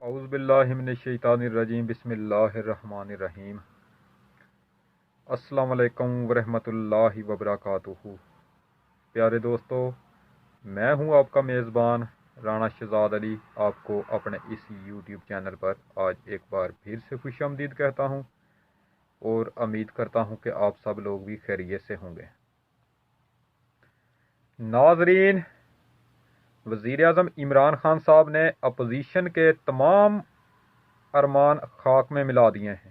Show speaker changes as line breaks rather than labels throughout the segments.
اعوذ باللہ من الشیطان الرجیم بسم اللہ الرحمن الرحیم۔ السلام علیکم ورحمۃ اللہ وبرکاتہ۔ پیارے دوستو، میں ہوں آپ کا میزبان رانا شہزاد علی، آپ کو اپنے اس یوٹیوب چینل پر آج ایک بار پھر سے خوش آمدید کہتا ہوں اور امید کرتا ہوں کہ آپ سب لوگ بھی خیریت سے ہوں گے۔ ناظرین، وزیر اعظم عمران خان صاحب نے اپوزیشن کے تمام ارمان خاک میں ملا دیے ہیں۔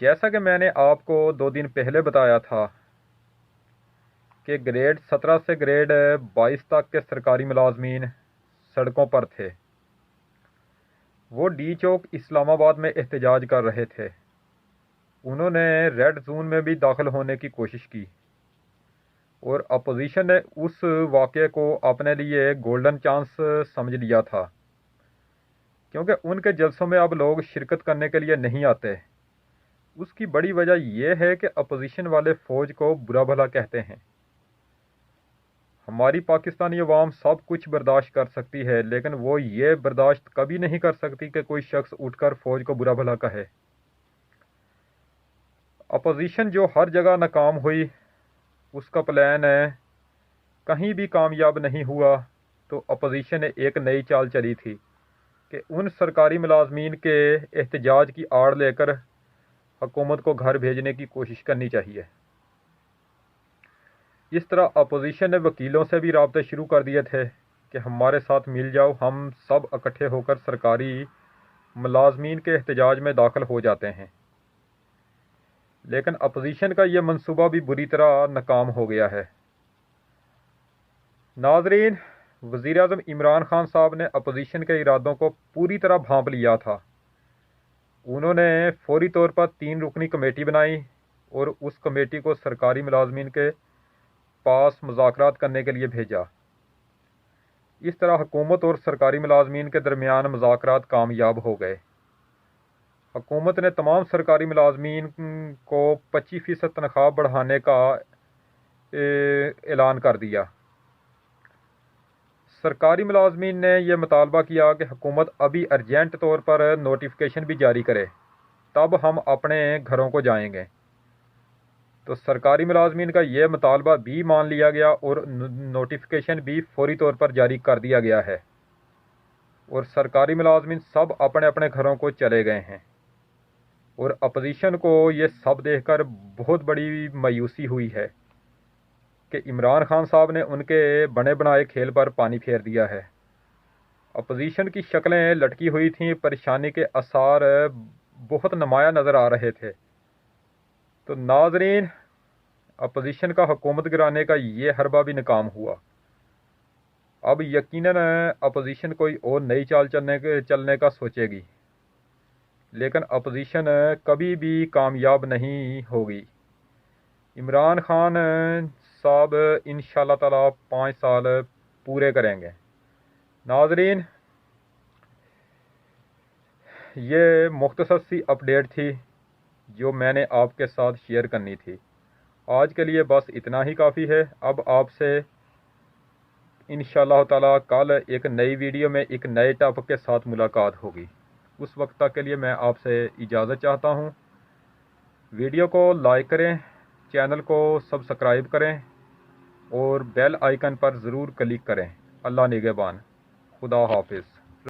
جیسا کہ میں نے آپ کو 2 دن پہلے بتایا تھا کہ گریڈ 17 سے گریڈ 22 تک کے سرکاری ملازمین سڑکوں پر تھے۔ وہ ڈی چوک اسلام آباد میں احتجاج کر رہے تھے۔ انہوں نے ریڈ زون میں بھی داخل ہونے کی کوشش کی اور اپوزیشن نے اس واقعے کو اپنے لیے گولڈن چانس سمجھ لیا تھا، کیونکہ ان کے جلسوں میں اب لوگ شرکت کرنے کے لیے نہیں آتے۔ اس کی بڑی وجہ یہ ہے کہ اپوزیشن والے فوج کو برا بھلا کہتے ہیں۔ ہماری پاکستانی عوام سب کچھ برداشت کر سکتی ہے، لیکن وہ یہ برداشت کبھی نہیں کر سکتی کہ کوئی شخص اٹھ کر فوج کو برا بھلا کہے۔ اپوزیشن جو ہر جگہ ناکام ہوئی، اس کا پلان کہیں بھی کامیاب نہیں ہوا، تو اپوزیشن نے ایک نئی چال چلی تھی کہ ان سرکاری ملازمین کے احتجاج کی آڑ لے کر حکومت کو گھر بھیجنے کی کوشش کرنی چاہیے۔ اس طرح اپوزیشن نے وکیلوں سے بھی رابطے شروع کر دیے تھے کہ ہمارے ساتھ مل جاؤ، ہم سب اکٹھے ہو کر سرکاری ملازمین کے احتجاج میں داخل ہو جاتے ہیں۔ لیکن اپوزیشن کا یہ منصوبہ بھی بری طرح ناکام ہو گیا ہے۔ ناظرین، وزیر اعظم عمران خان صاحب نے اپوزیشن کے ارادوں کو پوری طرح بھانپ لیا تھا۔ انہوں نے فوری طور پر 3 رکنی کمیٹی بنائی اور اس کمیٹی کو سرکاری ملازمین کے پاس مذاکرات کرنے کے لیے بھیجا۔ اس طرح حکومت اور سرکاری ملازمین کے درمیان مذاکرات کامیاب ہو گئے۔ حکومت نے تمام سرکاری ملازمین کو 25% تنخواہ بڑھانے کا اعلان کر دیا۔ سرکاری ملازمین نے یہ مطالبہ کیا کہ حکومت ابھی ارجنٹ طور پر نوٹیفیکیشن بھی جاری کرے، تب ہم اپنے گھروں کو جائیں گے۔ تو سرکاری ملازمین کا یہ مطالبہ بھی مان لیا گیا اور نوٹیفیکیشن بھی فوری طور پر جاری کر دیا گیا ہے، اور سرکاری ملازمین سب اپنے اپنے گھروں کو چلے گئے ہیں۔ اور اپوزیشن کو یہ سب دیکھ کر بہت بڑی مایوسی ہوئی ہے کہ عمران خان صاحب نے ان کے بنے بنائے کھیل پر پانی پھیر دیا ہے۔ اپوزیشن کی شکلیں لٹکی ہوئی تھیں، پریشانی کے آثار بہت نمایاں نظر آ رہے تھے۔ تو ناظرین، اپوزیشن کا حکومت گرانے کا یہ حربہ بھی ناکام ہوا۔ اب یقیناً اپوزیشن کوئی اور نئی چال چلنے کا سوچے گی، لیکن اپوزیشن کبھی بھی کامیاب نہیں ہوگی۔ عمران خان صاحب انشاءاللہ تعالی 5 سال پورے کریں گے۔ ناظرین، یہ مختصر سی اپڈیٹ تھی جو میں نے آپ کے ساتھ شیئر کرنی تھی۔ آج کے لیے بس اتنا ہی کافی ہے۔ اب آپ سے انشاءاللہ تعالی کل ایک نئی ویڈیو میں ایک نئے ٹاپک کے ساتھ ملاقات ہوگی۔ اس وقت تک کے لیے میں آپ سے اجازت چاہتا ہوں۔ ویڈیو کو لائک کریں، چینل کو سبسکرائب کریں اور بیل آئیکن پر ضرور کلک کریں۔ اللہ نگہبان۔ خدا حافظ۔